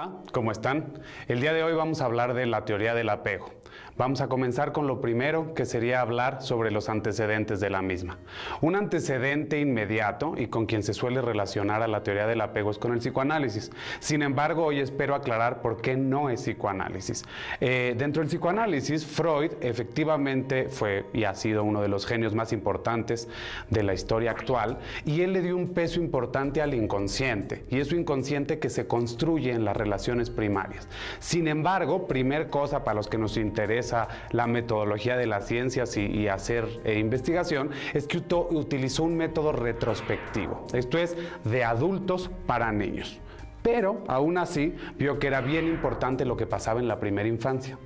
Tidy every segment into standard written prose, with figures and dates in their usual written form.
Hola, ¿cómo están? El día de hoy vamos a hablar de la teoría del apego. Vamos a comenzar con lo primero, que sería hablar sobre los antecedentes de la misma. Un antecedente inmediato y con quien se suele relacionar a la teoría del apego es con el psicoanálisis. Sin embargo, hoy espero aclarar por qué no es psicoanálisis. Dentro del psicoanálisis, Freud efectivamente fue y ha sido uno de los genios más importantes de la historia actual, y él le dio un peso importante al inconsciente, y es su inconsciente que se construye en las relaciones primarias. Sin embargo, primer cosa para los que nos interesa la metodología de las ciencias y hacer investigación, es que utilizó un método retrospectivo, esto es, de adultos para niños. Pero, aún así, vio que era bien importante lo que pasaba en la primera infancia.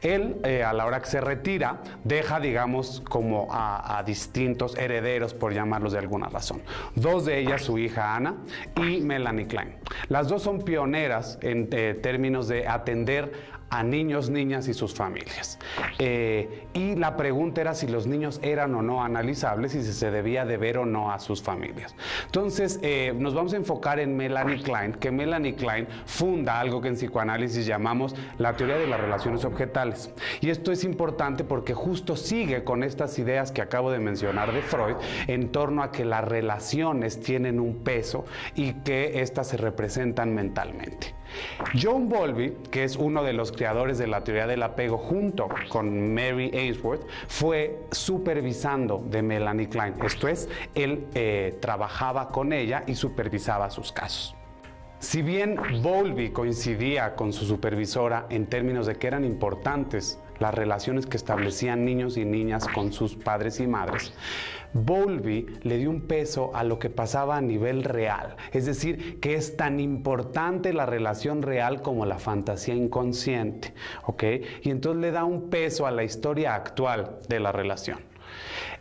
Él, a la hora que se retira, deja, digamos, como a distintos herederos, por llamarlos de alguna razón. Dos de ellas, su hija Anna y Melanie Klein. Las dos son pioneras en términos de atender a niños, niñas y sus familias. Y la pregunta era si los niños eran o no analizables y si se debía de ver o no a sus familias. Entonces, nos vamos a enfocar en Melanie Klein, que Melanie Klein funda algo que en psicoanálisis llamamos la teoría de las relaciones objetales. Y esto es importante porque justo sigue con estas ideas que acabo de mencionar de Freud en torno a que las relaciones tienen un peso y que éstas se representan mentalmente. John Bowlby, que es uno de los creadores de la teoría del apego junto con Mary Ainsworth, fue supervisando de Melanie Klein. Esto es, él trabajaba con ella y supervisaba sus casos. Si bien Bowlby coincidía con su supervisora en términos de que eran importantes las relaciones que establecían niños y niñas con sus padres y madres, Bowlby le dio un peso a lo que pasaba a nivel real, es decir, que es tan importante la relación real como la fantasía inconsciente, ¿ok? Y entonces le da un peso a la historia actual de la relación.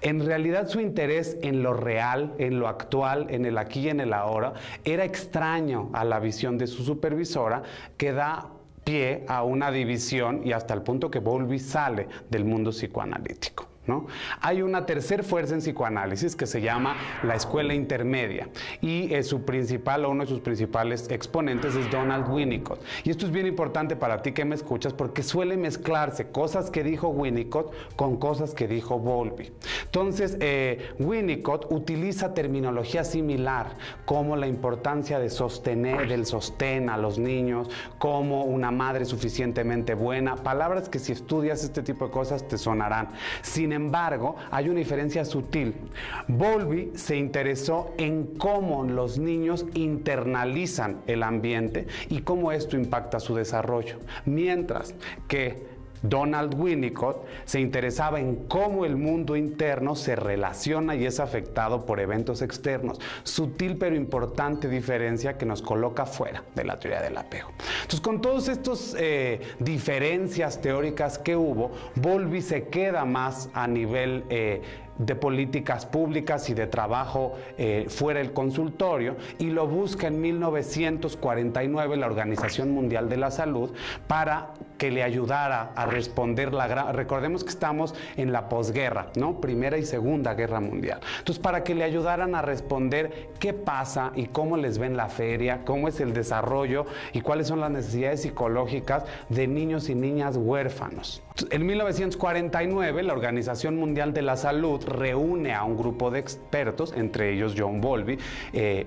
En realidad su interés en lo real, en lo actual, en el aquí y en el ahora, era extraño a la visión de su supervisora, que da pie a una división y hasta el punto que Bowlby sale del mundo psicoanalítico, ¿no? Hay una tercera fuerza en psicoanálisis que se llama la escuela intermedia, y uno de sus principales exponentes es Donald Winnicott. Y esto es bien importante para ti que me escuchas, porque suele mezclarse cosas que dijo Winnicott con cosas que dijo Bowlby. Entonces, Winnicott utiliza terminología similar, como la importancia de del sostén a los niños, como una madre suficientemente buena, palabras que si estudias este tipo de cosas te sonarán. Sin embargo, hay una diferencia sutil. Bowlby se interesó en cómo los niños internalizan el ambiente y cómo esto impacta su desarrollo, mientras que Donald Winnicott se interesaba en cómo el mundo interno se relaciona y es afectado por eventos externos. Sutil pero importante diferencia que nos coloca fuera de la teoría del apego. Entonces, con todas estas diferencias teóricas que hubo, Bowlby se queda más a nivel de políticas públicas y de trabajo fuera del consultorio, y lo busca en 1949 la Organización Mundial de la Salud para que le ayudara a responder recordemos que estamos en la posguerra, ¿no? Primera y Segunda Guerra Mundial. Entonces, para que le ayudaran a responder qué pasa y cómo les ven la feria, cómo es el desarrollo y cuáles son las necesidades psicológicas de niños y niñas huérfanos. En 1949, la Organización Mundial de la Salud reúne a un grupo de expertos, entre ellos John Bowlby,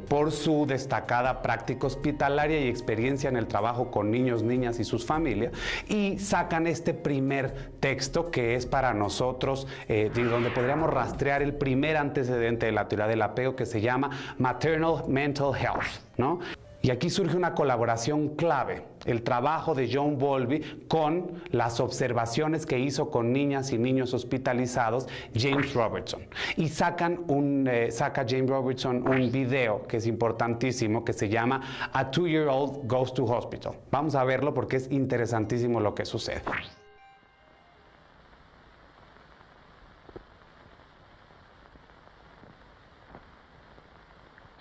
por su destacada práctica hospitalaria y experiencia en el trabajo con niños, niñas y sus familias, y sacan este primer texto que es para nosotros, donde podríamos rastrear el primer antecedente de la teoría del apego, que se llama Maternal Mental Health, ¿no? Y aquí surge una colaboración clave, el trabajo de John Bowlby con las observaciones que hizo con niñas y niños hospitalizados James Robertson. Y saca James Robertson un video que es importantísimo, que se llama A 2-Year-Old Goes to Hospital. Vamos a verlo porque es interesantísimo lo que sucede.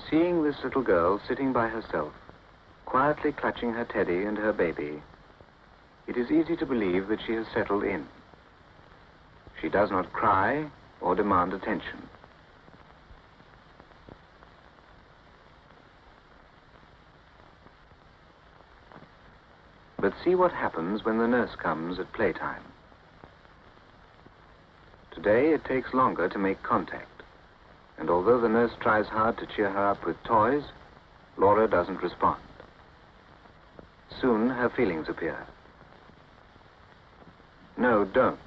Seeing this little girl sitting by herself, quietly clutching her teddy and her baby, it is easy to believe that she has settled in. She does not cry or demand attention. But see what happens when the nurse comes at playtime. Today, it takes longer to make contact. And although the nurse tries hard to cheer her up with toys, Laura doesn't respond. Soon, her feelings appear. No, don't.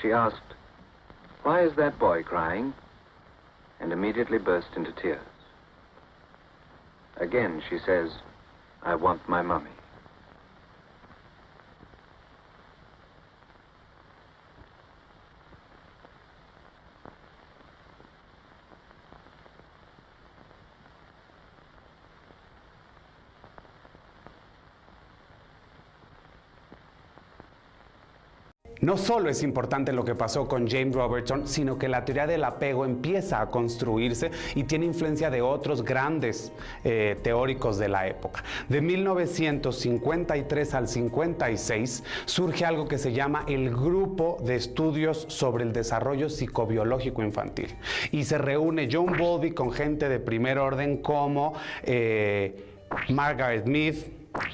She asked, "Why is that boy crying?" and immediately burst into tears. Again, she says, "I want my mummy." No solo es importante lo que pasó con James Robertson, sino que la teoría del apego empieza a construirse y tiene influencia de otros grandes teóricos de la época. De 1953 al 56 surge algo que se llama el Grupo de Estudios sobre el Desarrollo Psicobiológico Infantil. Y se reúne John Bowlby con gente de primer orden como Margaret Mead,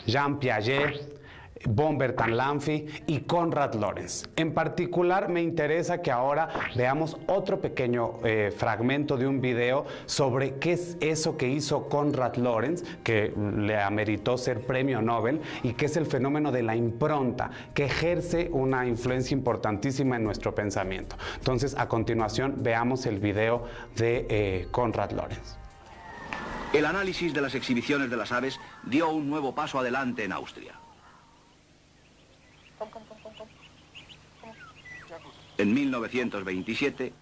Jean Piaget, von Bertalanffy y Konrad Lorenz. En particular me interesa que ahora veamos otro pequeño fragmento de un video sobre qué es eso que hizo Konrad Lorenz, que le ameritó ser premio Nobel, y que es el fenómeno de la impronta, que ejerce una influencia importantísima en nuestro pensamiento. Entonces, a continuación, veamos el video de Konrad Lorenz. El análisis de las exhibiciones de las aves dio un nuevo paso adelante en Austria. En 1927,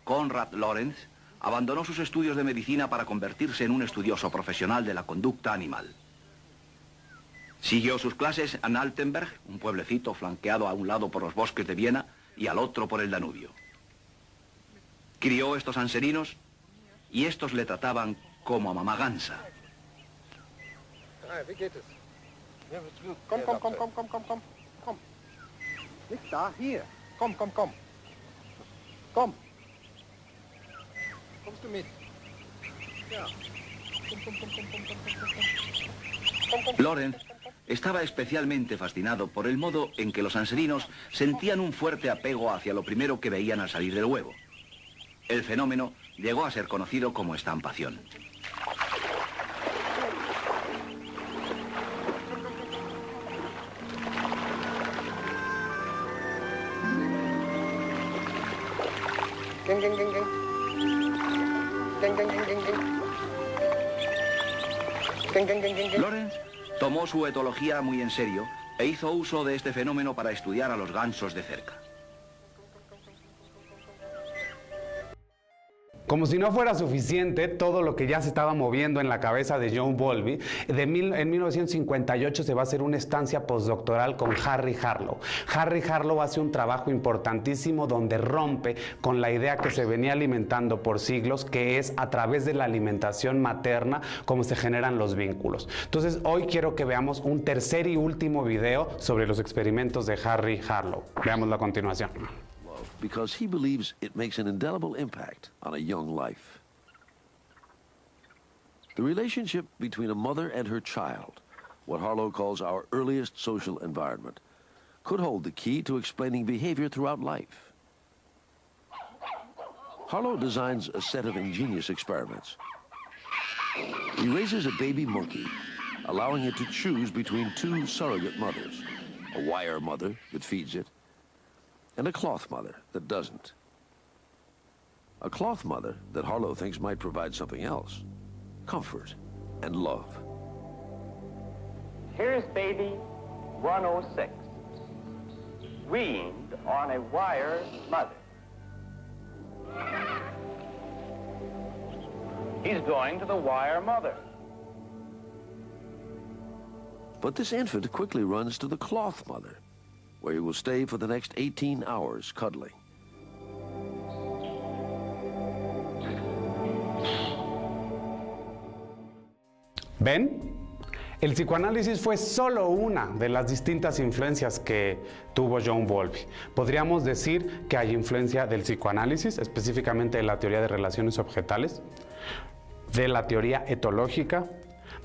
Konrad Lorenz abandonó sus estudios de medicina para convertirse en un estudioso profesional de la conducta animal. Siguió sus clases en Altenberg, un pueblecito flanqueado a un lado por los bosques de Viena y al otro por el Danubio. Crió estos anserinos y estos le trataban como a mamá gansa. Komm. Nicht da, hier. Komm. Komm. Kommst du mit? Ja. Komm. Lorenz estaba especialmente fascinado por el modo en que los anserinos sentían un fuerte apego hacia lo primero que veían al salir del huevo. El fenómeno llegó a ser conocido como estampación. Lorenz tomó su etología muy en serio e hizo uso de este fenómeno para estudiar a los gansos de cerca. Como si no fuera suficiente todo lo que ya se estaba moviendo en la cabeza de John Bowlby, en 1958 se va a hacer una estancia postdoctoral con Harry Harlow. Harry Harlow hace un trabajo importantísimo donde rompe con la idea que se venía alimentando por siglos, que es a través de la alimentación materna como se generan los vínculos. Entonces hoy quiero que veamos un tercer y último video sobre los experimentos de Harry Harlow. Veámoslo a continuación. Because he believes it makes an indelible impact on a young life. The relationship between a mother and her child, what Harlow calls our earliest social environment, could hold the key to explaining behavior throughout life. Harlow designs a set of ingenious experiments. He raises a baby monkey, allowing it to choose between two surrogate mothers, a wire mother that feeds it, and a cloth mother that doesn't. A cloth mother that Harlow thinks might provide something else, comfort and love. Here's baby 106, weaned on a wire mother. He's going to the wire mother. But this infant quickly runs to the cloth mother, where he will stay for the next 18 hours cuddling. ¿Ven? El psicoanálisis fue solo una de las distintas influencias que tuvo John Bowlby. Podríamos decir que hay influencia del psicoanálisis, específicamente de la teoría de relaciones objetales, de la teoría etológica,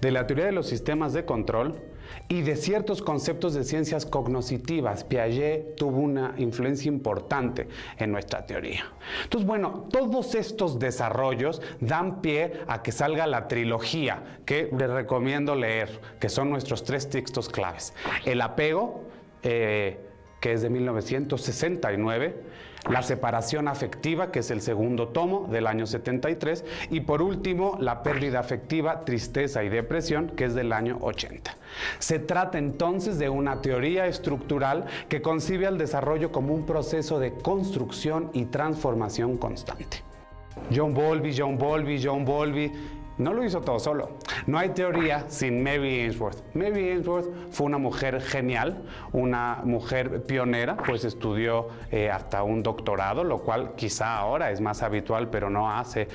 de la teoría de los sistemas de control y de ciertos conceptos de ciencias cognoscitivas. Piaget tuvo una influencia importante en nuestra teoría. Entonces, bueno, todos estos desarrollos dan pie a que salga la trilogía que les recomiendo leer, que son nuestros 3 textos claves. El apego, que es de 1969, La separación afectiva, que es el segundo tomo del año 73, y por último, La pérdida afectiva, tristeza y depresión, que es del año 80. Se trata entonces de una teoría estructural que concibe al desarrollo como un proceso de construcción y transformación constante. John Bowlby no lo hizo todo solo. No hay teoría sin Mary Ainsworth. Mary Ainsworth fue una mujer genial, una mujer pionera, pues estudió hasta un doctorado, lo cual quizá ahora es más habitual, pero no hace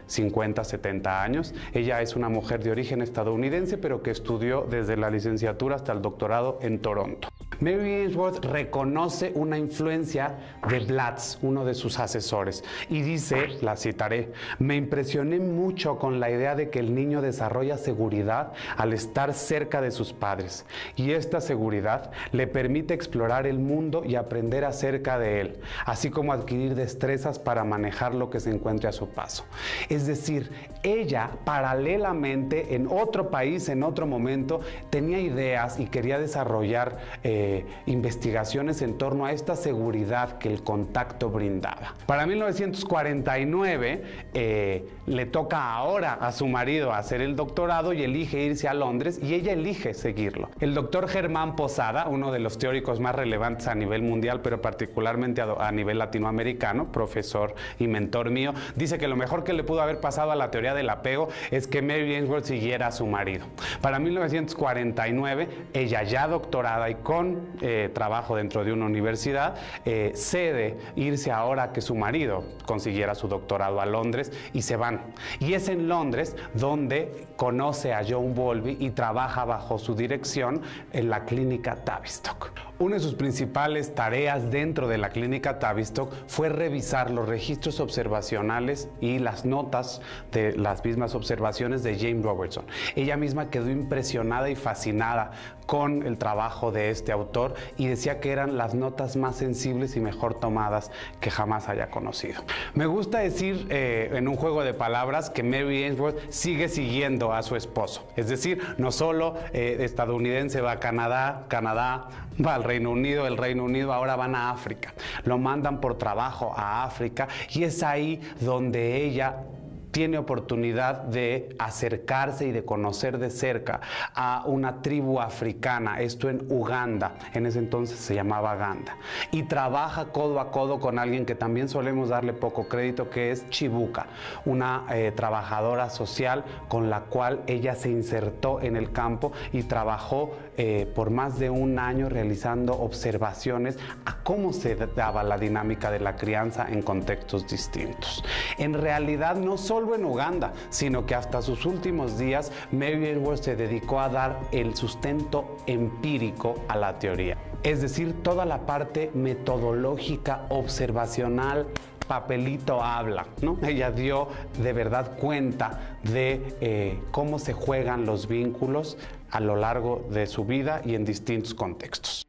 50, 70 años. Ella es una mujer de origen estadounidense, pero que estudió desde la licenciatura hasta el doctorado en Toronto. Mary Ainsworth reconoce una influencia de Blatz, uno de sus asesores, y dice, la citaré: "Me impresioné mucho con la idea de que el niño desarrolla seguridad al estar cerca de sus padres, y esta seguridad le permite explorar el mundo y aprender acerca de él, así como adquirir destrezas para manejar lo que se encuentre a su paso". Es decir, ella paralelamente en otro país, en otro momento, tenía ideas y quería desarrollar investigaciones en torno a esta seguridad que el contacto brindaba. Para 1949 le toca ahora a su marido hacer el doctorado y elige irse a Londres, y ella elige seguirlo. El doctor Germán Posada, uno de los teóricos más relevantes a nivel mundial, pero particularmente a nivel latinoamericano, profesor y mentor mío, dice que lo mejor que le pudo haber pasado a la teoría del apego es que Mary Ainsworth siguiera a su marido. Para 1949, ella ya doctorada y con trabajo dentro de una universidad, cede irse ahora a que su marido consiguiera su doctorado a Londres, y se van. Y es en Londres donde conoce a John Bowlby y trabaja bajo su dirección en la clínica Tavistock. Una de sus principales tareas dentro de la clínica Tavistock fue revisar los registros observacionales y las notas de las mismas observaciones de James Robertson. Ella misma quedó impresionada y fascinada con el trabajo de este autor y decía que eran las notas más sensibles y mejor tomadas que jamás haya conocido. Me gusta decir en un juego de palabras que Mary Ainsworth sigue siguiendo a su esposo. Es decir, no solo estadounidense va a Canadá, Canadá va al Reino Unido, el Reino Unido ahora van a África. Lo mandan por trabajo a África, y es ahí donde ella tiene oportunidad de acercarse y de conocer de cerca a una tribu africana, esto en Uganda, en ese entonces se llamaba Ganda, y trabaja codo a codo con alguien que también solemos darle poco crédito, que es Chibuka, una trabajadora social con la cual ella se insertó en el campo y trabajó por más de un año realizando observaciones a cómo se daba la dinámica de la crianza en contextos distintos. En realidad, no solo en Uganda, sino que hasta sus últimos días, Mary Ainsworth se dedicó a dar el sustento empírico a la teoría. Es decir, toda la parte metodológica, observacional, papelito habla, ¿no? Ella dio de verdad cuenta de cómo se juegan los vínculos a lo largo de su vida y en distintos contextos.